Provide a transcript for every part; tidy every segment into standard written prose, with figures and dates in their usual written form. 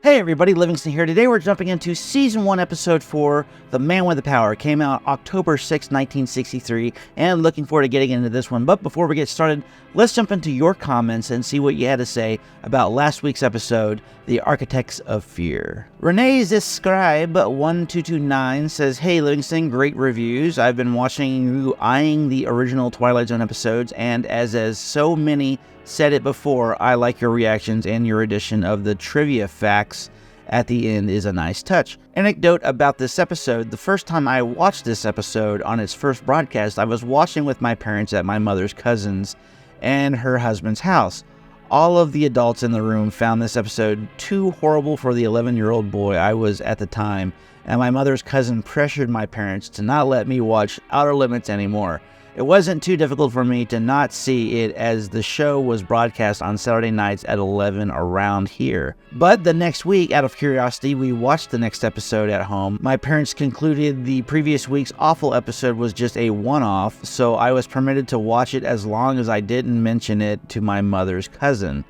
Hey everybody, Livingston here. Today we're jumping into Season 1, Episode 4, The Man with the Power. It came out October 6, 1963, and looking forward to getting into this one. But before we get started, let's jump into your comments and see what you had to say about last week's episode, The Architects of Fear. Renee Ziscribe1229 says, Hey Livingston, great reviews. I've been watching you eyeing the original Twilight Zone episodes, and as so many said it before, I like your reactions, and your addition of the trivia facts at the end is a nice touch. Anecdote about this episode: the first time I watched this episode on its first broadcast, I was watching with my parents at my mother's cousin's and her husband's house. All of the adults in the room found this episode too horrible for the 11-year-old boy I was at the time, and my mother's cousin pressured my parents to not let me watch Outer Limits anymore. It wasn't too difficult for me to not see it, as the show was broadcast on Saturday nights at 11 around here. But the next week, out of curiosity, we watched the next episode at home. My parents concluded the previous week's awful episode was just a one-off, so I was permitted to watch it as long as I didn't mention it to my mother's cousin.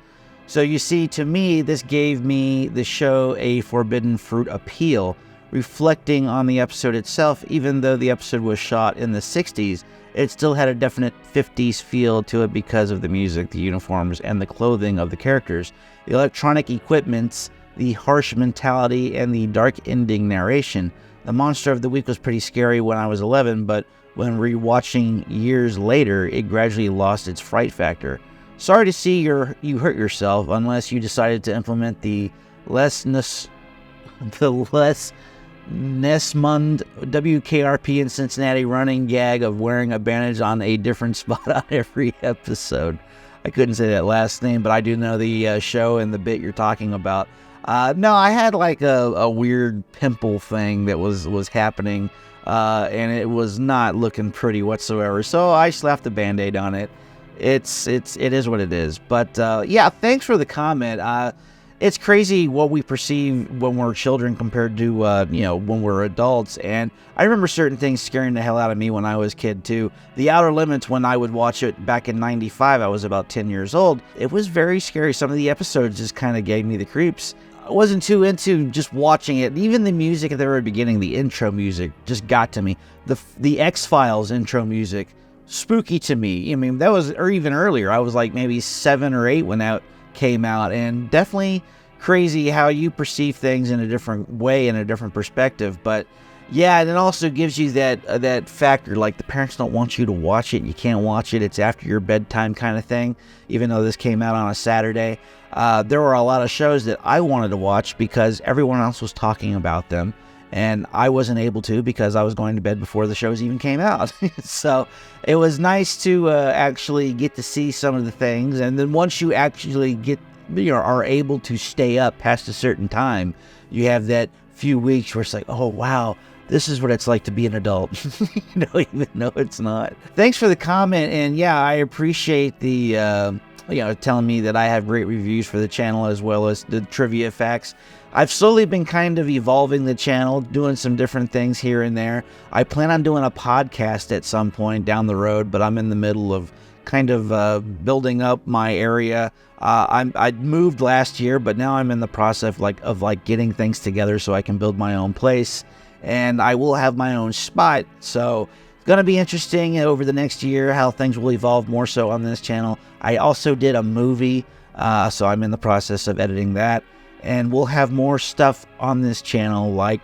So you see, to me, this gave me the show a forbidden fruit appeal. Reflecting on the episode itself, even though the episode was shot in the 60s, it still had a definite 50s feel to it because of the music, the uniforms, and the clothing of the characters, the electronic equipments, the harsh mentality, and the dark ending narration. The monster of the week was pretty scary when I was 11, but when rewatching years later, it gradually lost its fright factor. Sorry to see you hurt yourself, unless you decided to implement the Nesmund WKRP in Cincinnati running gag of wearing a bandage on a different spot on every episode. I couldn't say that last name, but I do know the show and the bit you're talking about. No, I had like a weird pimple thing that was happening, and it was not looking pretty whatsoever. So I slapped a Band-Aid on it. It is what it is. But yeah, thanks for the comment. It's crazy what we perceive when we're children compared to, when we're adults. And I remember certain things scaring the hell out of me when I was a kid, too. The Outer Limits, when I would watch it back in 95, I was about 10 years old. It was very scary. Some of the episodes just kind of gave me the creeps. I wasn't too into just watching it. Even the music at the very beginning, the intro music, just got to me. The X-Files intro music, spooky to me. I mean, that was, or even earlier. I was like maybe 7 or 8 when that came out, and definitely crazy how you perceive things in a different way, in a different perspective. But yeah, and it also gives you that factor, like the parents don't want you to watch it, you can't watch it, it's after your bedtime kind of thing. Even though this came out on a Saturday, there were a lot of shows that I wanted to watch because everyone else was talking about them, and I wasn't able to because I was going to bed before the shows even came out. So it was nice to actually get to see some of the things, and then once you actually are able to stay up past a certain time, you have that few weeks where it's like, oh wow, this is what it's like to be an adult. Even though it's not. Thanks for the comment, and yeah, I appreciate the telling me that I have great reviews for the channel as well as the trivia facts. I've slowly been kind of evolving the channel, doing some different things here and there. I plan on doing a podcast at some point down the road, but I'm in the middle of kind of building up my area. I moved last year, but now I'm in the process of getting things together so I can build my own place, and I will have my own spot. So it's going to be interesting over the next year how things will evolve more so on this channel. I also did a movie, so I'm in the process of editing that, and we'll have more stuff on this channel, like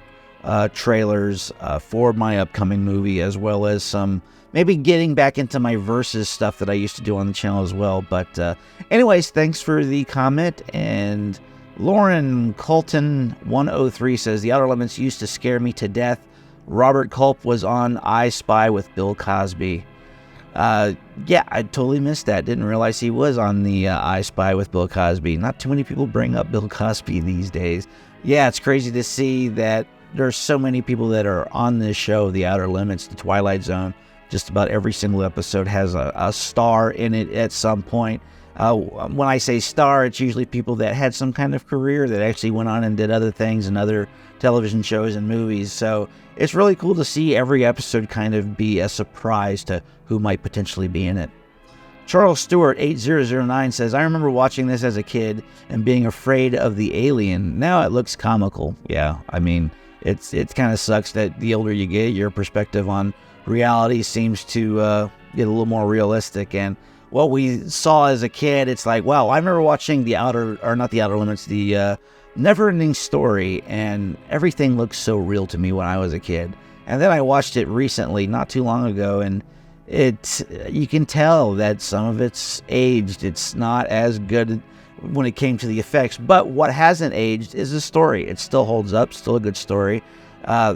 trailers for my upcoming movie, as well as some maybe getting back into my versus stuff that I used to do on the channel as well. But anyways, thanks for the comment. And Lauren Colton 103 says, The Outer Limits used to scare me to death. Robert Culp was on I Spy with Bill Cosby. Yeah, I totally missed that. Didn't realize he was on the I Spy with Bill Cosby. Not too many people bring up Bill Cosby these days. Yeah, it's crazy to see that there's so many people that are on this show, The Outer Limits, The Twilight Zone. Just about every single episode has a star in it at some point. When I say star, it's usually people that had some kind of career that actually went on and did other things and other television shows and movies. So it's really cool to see every episode kind of be a surprise to who might potentially be in it. Charles Stewart 8009 says, I remember watching this as a kid and being afraid of the alien. Now it looks comical. Yeah, I mean, it kind of sucks that the older you get, your perspective on reality seems to get a little more realistic. And what we saw as a kid, it's like, wow, I remember watching the Never-Ending Story, and everything looked so real to me when I was a kid. And then I watched it recently, not too long ago, and you can tell that some of it's aged. It's not as good when it came to the effects, but what hasn't aged is the story. It still holds up, still a good story,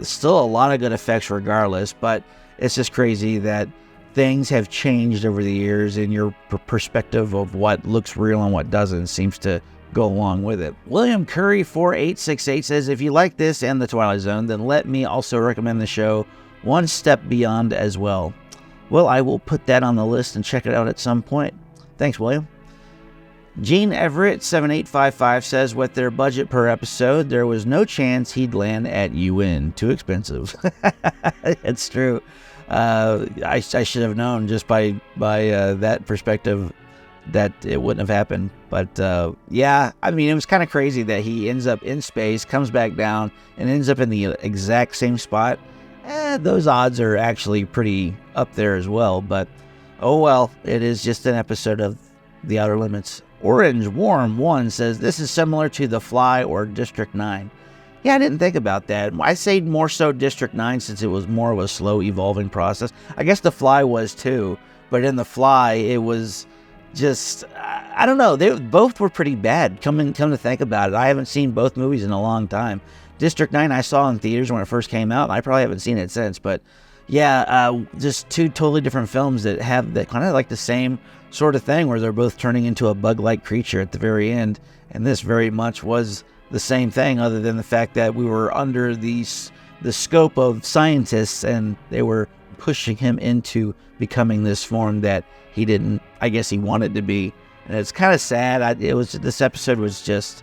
still a lot of good effects regardless, but it's just crazy that things have changed over the years, and your perspective of what looks real and what doesn't seems to go along with it. William Curry 4868 says, if you like this and The Twilight Zone, then let me also recommend the show One Step Beyond as well. Well, I will put that on the list and check it out at some point. Thanks, William. Gene Everett 7855 says, with their budget per episode, there was no chance he'd land at UN. Too expensive. It's true. I should have known just by that perspective that it wouldn't have happened. But yeah, I mean, it was kind of crazy that he ends up in space, comes back down, and ends up in the exact same spot. Those odds are actually pretty up there as well. But oh well, it is just an episode of The Outer Limits. Orange Warm 1 says, this is similar to The Fly or District 9. Yeah, I didn't think about that. I say more so District 9 since it was more of a slow evolving process. I guess The Fly was too, but in The Fly, it was just, I don't know, they both were pretty bad. Come to think about it, I haven't seen both movies in a long time. District 9 I saw in theaters when it first came out, and I probably haven't seen it since, but yeah, just two totally different films that have that kind of like the same sort of thing where they're both turning into a bug-like creature at the very end, and this very much was the same thing, other than the fact that we were under the scope of scientists, and they were pushing him into becoming this form that he didn't, I guess he wanted to be. And it's kind of sad. This episode was just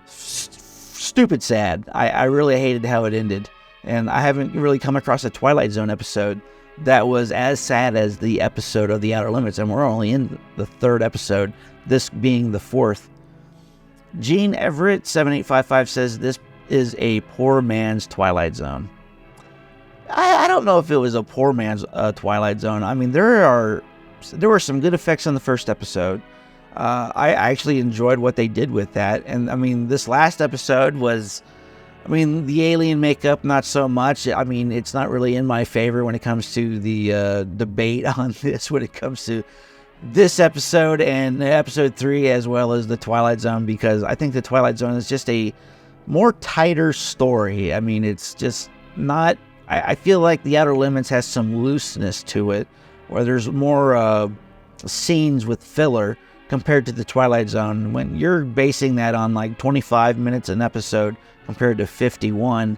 stupid sad. I really hated how it ended, and I haven't really come across a Twilight Zone episode that was as sad as the episode of The Outer Limits, and we're only in the third episode, this being the fourth. Gene Everett 7855 says, this is a poor man's Twilight Zone. I don't know if it was a poor man's Twilight Zone. I mean, there were some good effects on the first episode. I actually enjoyed what they did with that. And I mean, this last episode was, I mean, the alien makeup, not so much. I mean, it's not really in my favor when it comes to the debate on this, when it comes to this episode and episode 3, as well as the Twilight Zone, because I think the Twilight Zone is just a more tighter story. I mean, it's just not, I feel like The Outer Limits has some looseness to it, where there's more scenes with filler compared to the Twilight Zone. When you're basing that on like 25 minutes an episode compared to 51,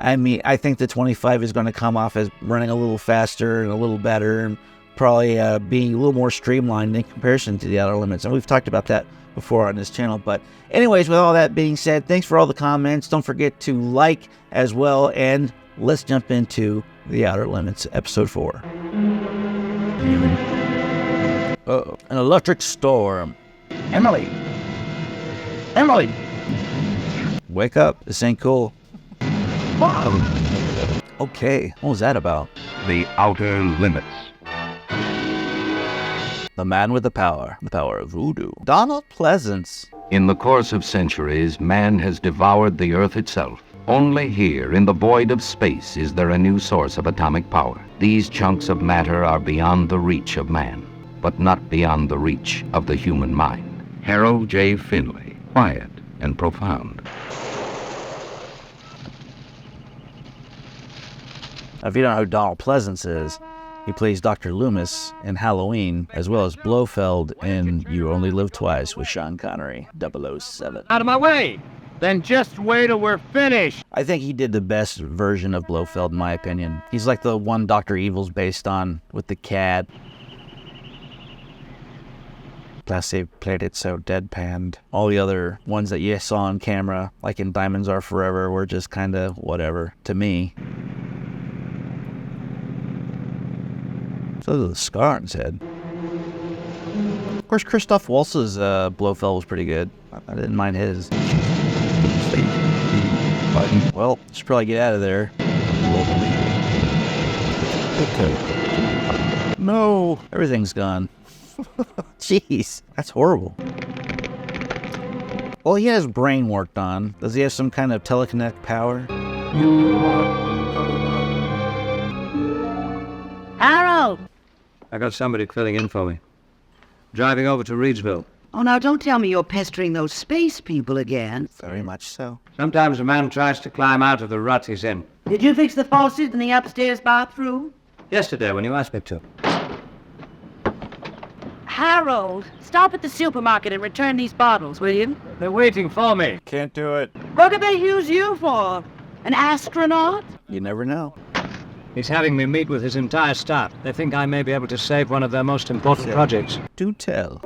I mean, I think the 25 is going to come off as running a little faster and a little better, and probably being a little more streamlined in comparison to The Outer Limits. And we've talked about that before on this channel. But anyways, with all that being said, thanks for all the comments. Don't forget to like as well, and let's jump into The Outer Limits, episode 4. Uh-oh. An electric storm. Emily! Wake up. This ain't cool. Mom! Okay, what was that about? The Outer Limits. The man with the power of voodoo. Donald Pleasance. In the course of centuries, man has devoured the Earth itself. Only here, in the void of space, is there a new source of atomic power. These chunks of matter are beyond the reach of man, but not beyond the reach of the human mind. Harold J. Finley, quiet and profound. If you don't know who Donald Pleasance is, he plays Dr. Loomis in Halloween, as well as Blofeld in You Only Live Twice with Sean Connery, 007. Out of my way! Then just wait till we're finished! I think he did the best version of Blofeld, in my opinion. He's like the one Dr. Evil's based on, with the cat. Plus, they played it so deadpanned. All the other ones that you saw on camera, like in Diamonds Are Forever, were just kind of whatever to me. So there's a scar on his head. Of course, Christoph Waltz's Blofeld was pretty good. I didn't mind his. Well, should probably get out of there. No, everything's gone. Jeez, that's horrible. Well, he has brain worked on. Does he have some kind of telekinetic power? Harold! I got somebody filling in for me. Driving over to Reedsville. Oh, now don't tell me you're pestering those space people again. Very much so. Sometimes a man tries to climb out of the rut he's in. Did you fix the faucet in the upstairs bathroom? Yesterday when you asked me to. Harold, stop at the supermarket and return these bottles, will you? They're waiting for me. Can't do it. What could they use you for? An astronaut? You never know. He's having me meet with his entire staff. They think I may be able to save one of their most important projects. Do tell.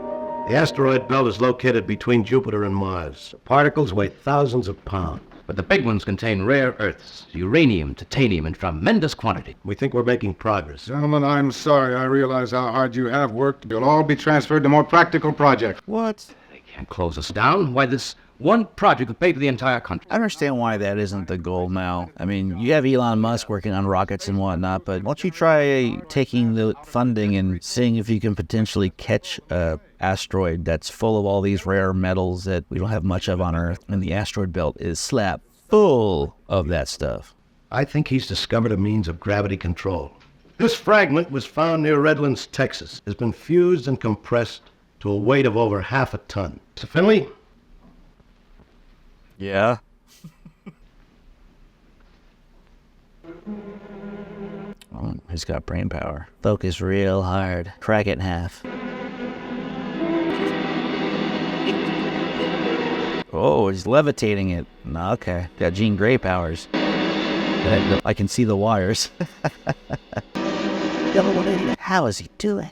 The asteroid belt is located between Jupiter and Mars. The particles weigh thousands of pounds. But the big ones contain rare earths, uranium, titanium in tremendous quantity. We think we're making progress. Gentlemen, I'm sorry. I realize how hard you have worked. You'll all be transferred to more practical projects. What? They can't close us down. Why, this one project would pay for the entire country. I understand why that isn't the goal now. I mean, you have Elon Musk working on rockets and whatnot, but why don't you try taking the funding and seeing if you can potentially catch a asteroid that's full of all these rare metals that we don't have much of on Earth, and the asteroid belt is slap full of that stuff. I think he's discovered a means of gravity control. This fragment was found near Redlands, Texas. It's been fused and compressed to a weight of over half a ton. Mr. Finley? Yeah. Oh, he's got brain power. Focus real hard. Crack it in half. Oh, he's levitating it. Okay, got Jean Grey powers. I can see the wires. How is he doing?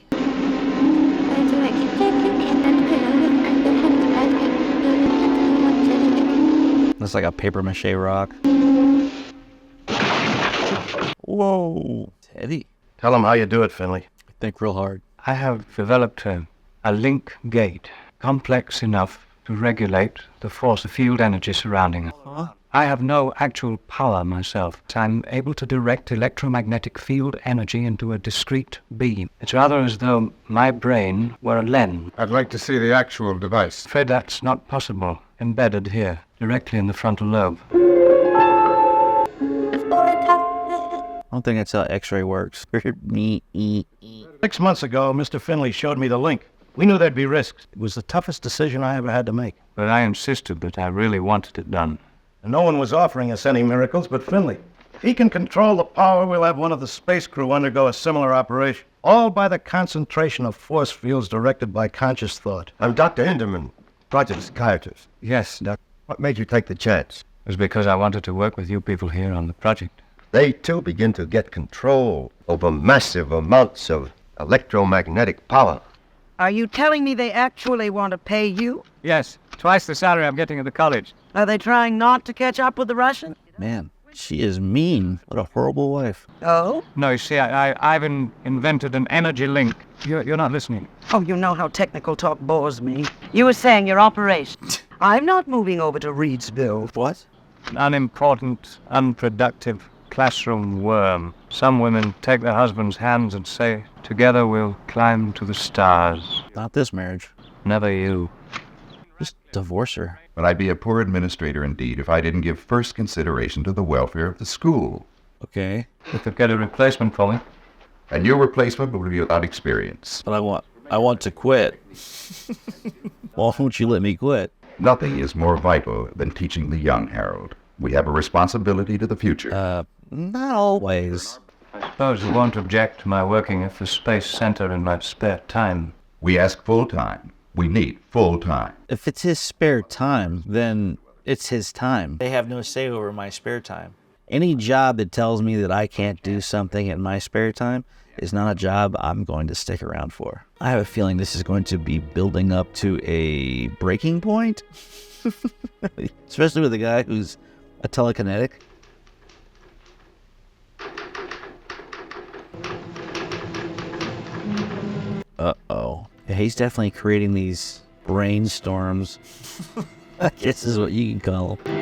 Looks like a papier-mâché rock. Whoa. It's heavy. Tell him how you do it, Finley. Think real hard. I have developed a link gate, complex enough to regulate the force of field energy surrounding it. I have no actual power myself. I'm able to direct electromagnetic field energy into a discrete beam. It's rather as though my brain were a lens. I'd like to see the actual device. I'm afraid that's not possible. Embedded here, directly in the frontal lobe. I don't think that's how X-ray works. 6 months ago, Mr. Finley showed me the link. We knew there'd be risks. It was the toughest decision I ever had to make. But I insisted that I really wanted it done. And no one was offering us any miracles but Finley. If he can control the power, we'll have one of the space crew undergo a similar operation. All by the concentration of force fields directed by conscious thought. I'm Dr. Hinderman, project psychiatrist. Yes, Doc. What made you take the chance? It was because I wanted to work with you people here on the project. They, too, begin to get control over massive amounts of electromagnetic power. Are you telling me they actually want to pay you? Yes, twice the salary I'm getting at the college. Are they trying not to catch up with the Russians? Man, she is mean. What a horrible wife. Oh? No, you see, I've invented an energy link. You're not listening. Oh, you know how technical talk bores me. You were saying your operation. I'm not moving over to Reedsville. What? An unimportant, unproductive classroom worm. Some women take their husbands' hands and say, "Together we'll climb to the stars." Not this marriage. Never you. Just divorce her. But I'd be a poor administrator indeed if I didn't give first consideration to the welfare of the school. Okay. You could get a replacement for me. And your replacement will be without experience. But I want to quit. Why won't you let me quit? Nothing is more vital than teaching the young, Harold. We have a responsibility to the future. Not always. I suppose you won't object to my working at the Space Center in my spare time. We ask full time. We need full time. If it's his spare time, then it's his time. They have no say over my spare time. Any job that tells me that I can't do something in my spare time is not a job I'm going to stick around for. I have a feeling this is going to be building up to a breaking point. Especially with a guy who's a telekinetic. Uh-oh. Yeah, he's definitely creating these brainstorms. I guess is what you can call them.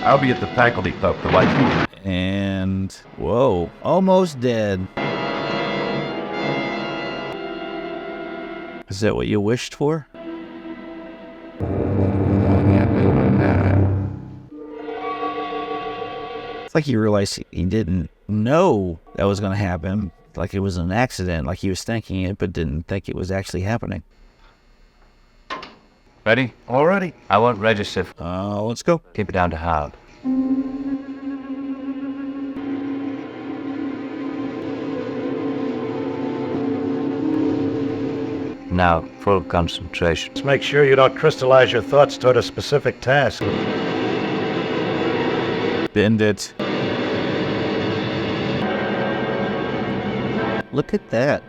I'll be at the faculty club for like you. And, whoa, almost dead. Is that what you wished for? It's like he realized he didn't know that was going to happen. Like it was an accident, like he was thinking it, but didn't think it was actually happening. Ready? Already. I won't register. Let's go. Keep it down to hard. Now, full concentration. Just make sure you don't crystallize your thoughts toward a specific task. Bend it. Look at that.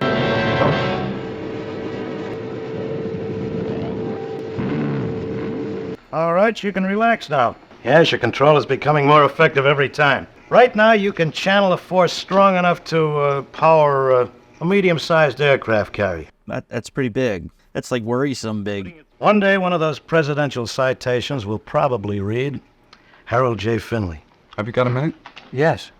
All right, you can relax now. Yes, your control is becoming more effective every time. Right now, you can channel a force strong enough to power a medium-sized aircraft carrier. That's pretty big. That's like worrisome big. One day, one of those presidential citations will probably read, Harold J. Finley. Have you got a minute? Yes.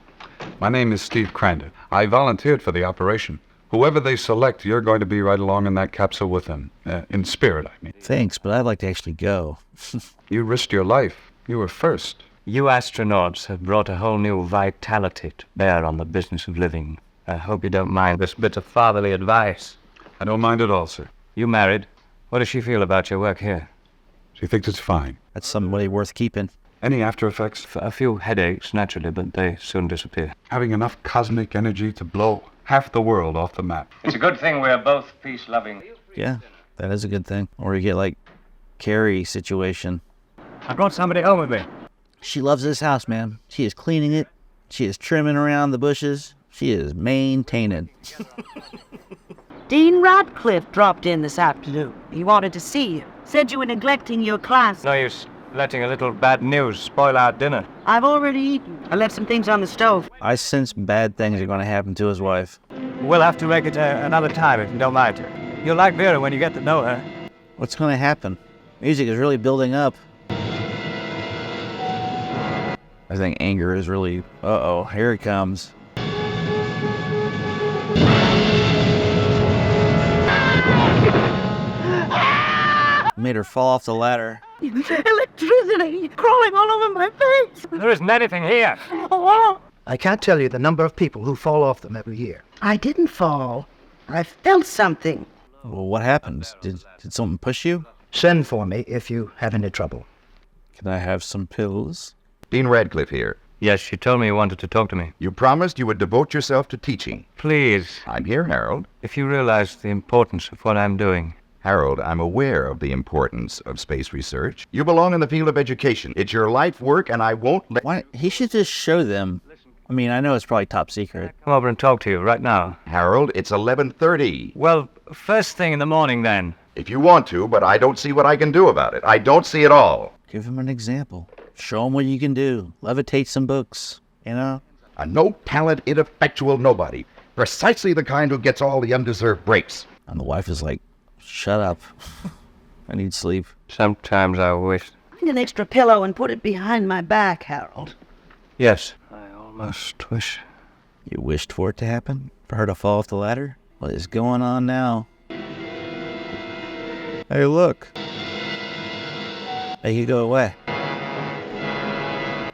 My name is Steve Crandon. I volunteered for the operation. Whoever they select, you're going to be right along in that capsule with them. In spirit, I mean. Thanks, but I'd like to actually go. You risked your life. You were first. You astronauts have brought a whole new vitality to bear on the business of living. I hope you don't mind this bit of fatherly advice. I don't mind at all, sir. You married. What does she feel about your work here? She thinks it's fine. That's somebody worth keeping. Any after effects? A few headaches, naturally, but they soon disappear. Having enough cosmic energy to blow half the world off the map. It's a good thing we're both peace-loving. Yeah, that is a good thing. Or you get like Carrie situation. I brought somebody home with me. She loves this house, man. She is cleaning it. She is trimming around the bushes. She is maintaining. Dean Radcliffe dropped in this afternoon. He wanted to see you. Said you were neglecting your class. No use letting a little bad news spoil our dinner. I've already eaten. I left some things on the stove. I sense bad things are going to happen to his wife. We'll have to make it another time if you don't mind. You'll like Vera when you get to know her. What's going to happen? Music is really building up. I think anger is really... Uh-oh, here it comes. Made her fall off the ladder. Electricity crawling all over my face. There isn't anything here. I can't tell you the number of people who fall off them every year. I didn't fall. I felt something. Well, what happened? Did something push you? Send for me if you have any trouble. Can I have some pills? Dean Radcliffe here. Yes, she told me you wanted to talk to me. You promised you would devote yourself to teaching. Please. I'm here, Harold. If you realize the importance of what I'm doing. Harold, I'm aware of the importance of space research. You belong in the field of education. It's your life work, and I won't let... Why? He should just show them. I mean, I know it's probably top secret. Come over and talk to you right now. Harold, it's 11:30. Well, first thing in the morning, then. If you want to, but I don't see what I can do about it. I don't see it all. Give him an example. Show him what you can do. Levitate some books, you know? A no-talent, ineffectual nobody. Precisely the kind who gets all the undeserved breaks. And the wife is like, shut up. I need sleep. Sometimes I wish... Find an extra pillow and put it behind my back, Harold. Yes. I almost wish... You wished for it to happen? For her to fall off the ladder? What is going on now? Hey, look. Hey, you go away.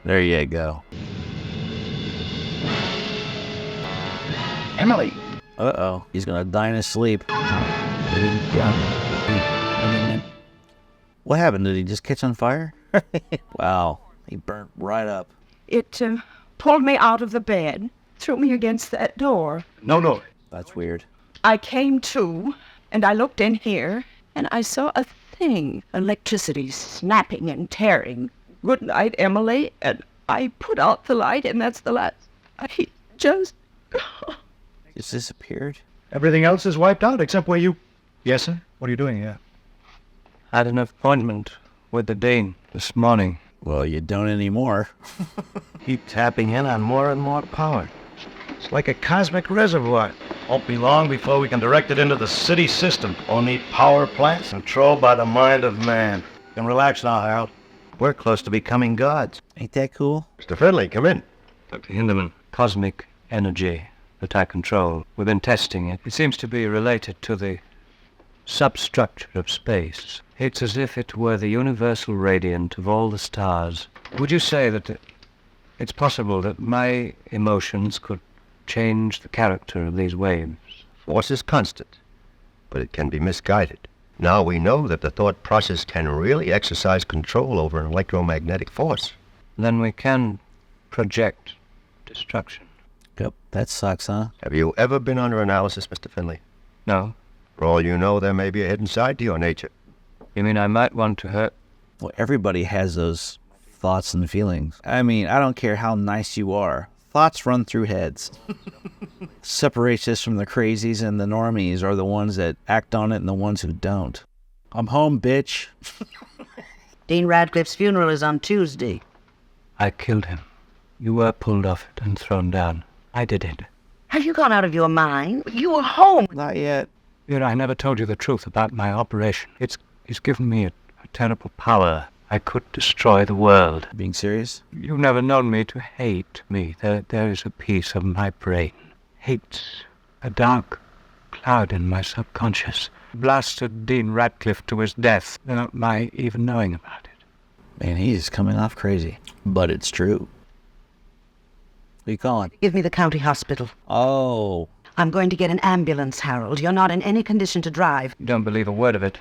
There you go. Emily! Uh-oh. He's gonna die in his sleep. What happened? Did he just catch on fire? Wow. He burnt right up. It pulled me out of the bed, threw me against that door. No. That's weird. I came to, and I looked in here, and I saw a thing. Electricity snapping and tearing. Good night, Emily. And I put out the light, and that's the last. I just... Just disappeared? Everything else is wiped out except where you... Yes, sir? What are you doing here? I had an appointment with the Dean this morning. Well, you don't anymore. Keep tapping in on more and more power. It's like a cosmic reservoir. Won't be long before we can direct it into the city system. Only power plants controlled by the mind of man. You can relax now, Harold. We're close to becoming gods. Ain't that cool? Mr. Finley, come in. Dr. Hinderman, cosmic energy that I control. We've been testing it. It seems to be related to the substructure of space. It's as if it were the universal radiant of all the stars. Would you say that it's possible that my emotions could change the character of these waves? Force is constant, but it can be misguided. Now we know that the thought process can really exercise control over an electromagnetic force. Then we can project destruction. Yep, that sucks, huh? Have you ever been under analysis, Mr. Finley? No. For all you know, there may be a hidden side to your nature. You mean I might want to hurt? Well, everybody has those thoughts and feelings. I mean, I don't care how nice you are. Thoughts run through heads. Separates us from the crazies and the normies are the ones that act on it and the ones who don't. I'm home, bitch. Dean Radcliffe's funeral is on Tuesday. I killed him. You were pulled off it and thrown down. I did it. Have you gone out of your mind? You were home. Not yet. Vera, I never told you the truth about my operation. It's given me a terrible power. I could destroy the world. Being serious? You've never known me to hate me. There is a piece of my brain. Hates. A dark cloud in my subconscious. Blasted Dean Radcliffe to his death without my even knowing about it. Man, he's coming off crazy. But it's true. Who you calling? Give me the county hospital. Oh. I'm going to get an ambulance, Harold. You're not in any condition to drive. You don't believe a word of it.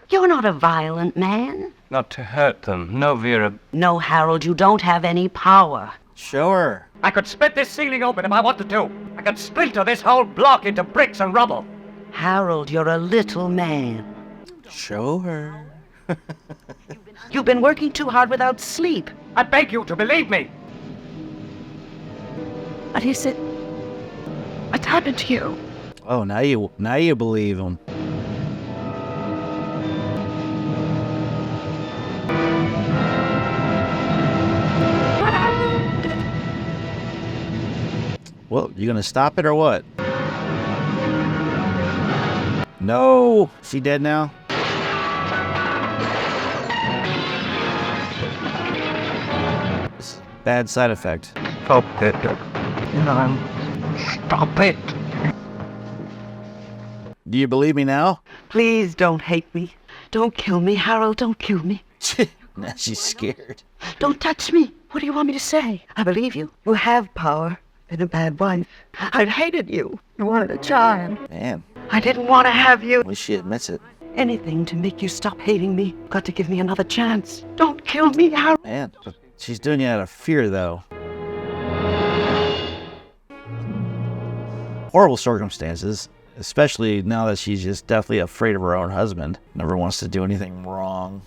You're not a violent man. Not to hurt them. No, Vera. No, Harold, you don't have any power. Show her. I could split this ceiling open if I wanted to. I could splinter this whole block into bricks and rubble. Harold, you're a little man. Show her. You've been working too hard without sleep. I beg you to believe me. What is it? What happened to you? Oh, now you believe him. Well, you gonna stop it or what? No! She dead now? Bad side effect. Stop it. Stop it. Do you believe me now? Please don't hate me. Don't kill me, Harold. Don't kill me. Now she's scared. Don't touch me. What do you want me to say? I believe you. You have power. Been a bad wife. I've hated you. You wanted a child. Man. I didn't want to have you. At least she admits it. Anything to make you stop hating me. Got to give me another chance. Don't kill me, Harold. Man, but she's doing it out of fear, though. Horrible circumstances, especially now that she's just deathly afraid of her own husband. Never wants to do anything wrong.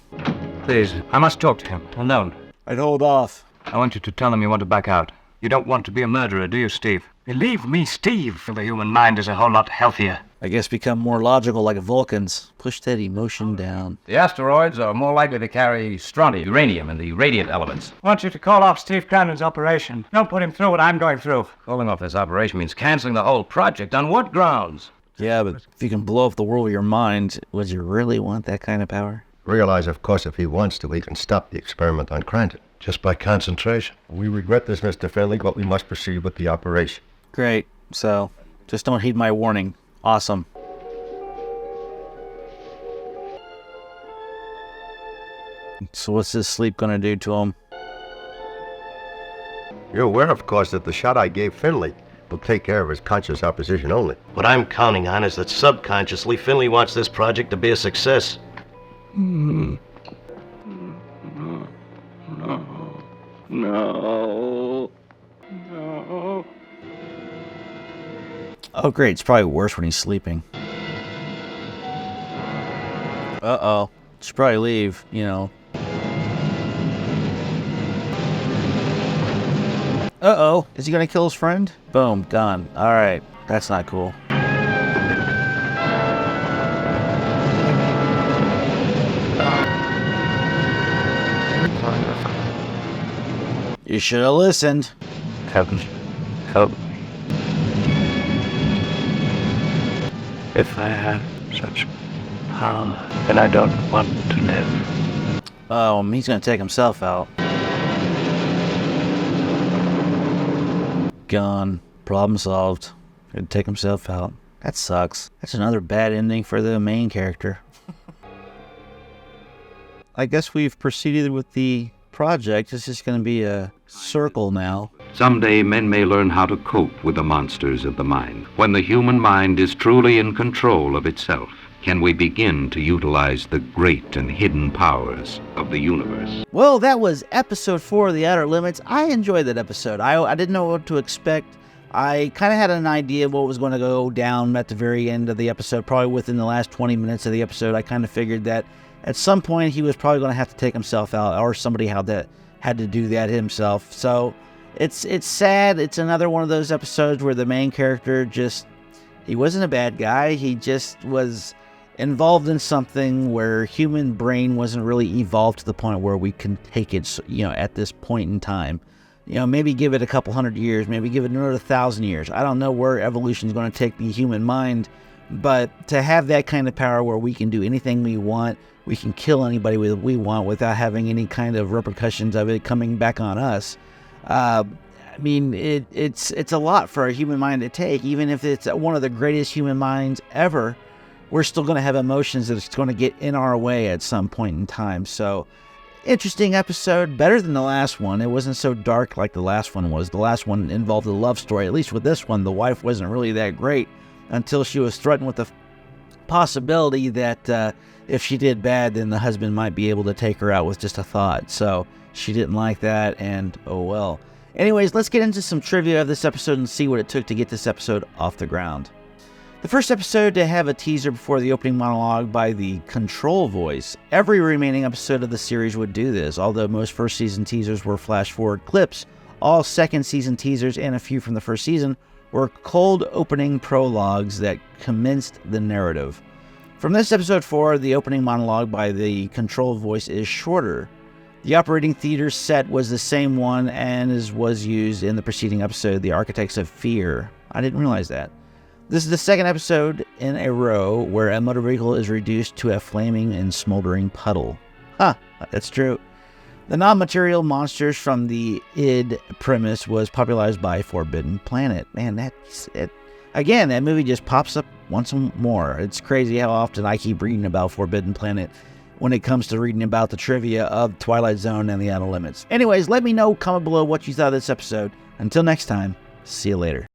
Please, I must talk to him, alone. I'd hold off. I want you to tell him you want to back out. You don't want to be a murderer, do you, Steve? Believe me, Steve, the human mind is a whole lot healthier. I guess become more logical like Vulcans. Push that emotion down. The asteroids are more likely to carry strontium, uranium, and the radiant elements. I want you to call off Steve Crandon's operation. Don't put him through what I'm going through. Calling off this operation means canceling the whole project. On what grounds? Yeah, but if you can blow up the world with your mind, would you really want that kind of power? Realize, of course, if he wants to, he can stop the experiment on Crandon. Just by concentration. We regret this, Mr. Finley, but we must proceed with the operation. Great. So, just don't heed my warning. Awesome. So what's this sleep gonna do to him? You're aware, of course, that the shot I gave Finley will take care of his conscious opposition only. What I'm counting on is that subconsciously Finley wants this project to be a success. No. Oh, great. It's probably worse when he's sleeping. Uh-oh. Should probably leave, you know. Uh-oh. Is he gonna kill his friend? Boom. Gone. Alright. That's not cool. You should have listened. Help me. If I have such power, then I don't want to live. Oh, he's gonna take himself out. Gone. Problem solved. Gonna take himself out. That sucks. That's another bad ending for the main character. I guess we've proceeded with the project. It's just gonna be a circle now. Someday men may learn how to cope with the monsters of the mind. When the human mind is truly in control of itself, can we begin to utilize the great and hidden powers of the universe? Well, that was episode 4 of The Outer Limits. I enjoyed that episode. I didn't know what to expect. I kind of had an idea of what was going to go down at the very end of the episode. Probably within the last 20 minutes of the episode, I kind of figured that at some point he was probably going to have to take himself out, or somebody had to do that himself. So it's sad. It's another one of those episodes where the main character he wasn't a bad guy. He just was involved in something where human brain wasn't really evolved to the point where we can take it, at this point in time. Maybe give it a couple hundred years, maybe give it another 1,000 years. I don't know where evolution is going to take the human mind, but to have that kind of power where we can do anything we want, we can kill anybody we want without having any kind of repercussions of it coming back on us. It's a lot for a human mind to take. Even if it's one of the greatest human minds ever, we're still going to have emotions that it's going to get in our way at some point in time. So, interesting episode, better than the last one. It wasn't so dark like the last one was. The last one involved a love story. At least with this one, the wife wasn't really that great until she was threatened with the possibility that if she did bad, then the husband might be able to take her out with just a thought. So she didn't like that, and oh well. Anyways, let's get into some trivia of this episode and see what it took to get this episode off the ground. The first episode to have a teaser before the opening monologue by the Control voice. Every remaining episode of the series would do this, although most first season teasers were flash-forward clips. All second season teasers and a few from the first season were cold opening prologues that commenced the narrative. From this episode 4, the opening monologue by the Control voice is shorter. The operating theater set was the same one as was used in the preceding episode, The Architects of Fear. I didn't realize that. This is the second episode in a row where a motor vehicle is reduced to a flaming and smoldering puddle. That's true. The non-material monsters from the id premise was popularized by Forbidden Planet. Man, that's it. Again, that movie just pops up once more. It's crazy how often I keep reading about Forbidden Planet when it comes to reading about the trivia of Twilight Zone and The Outer Limits. Anyways, let me know, comment below what you thought of this episode. Until next time, see you later.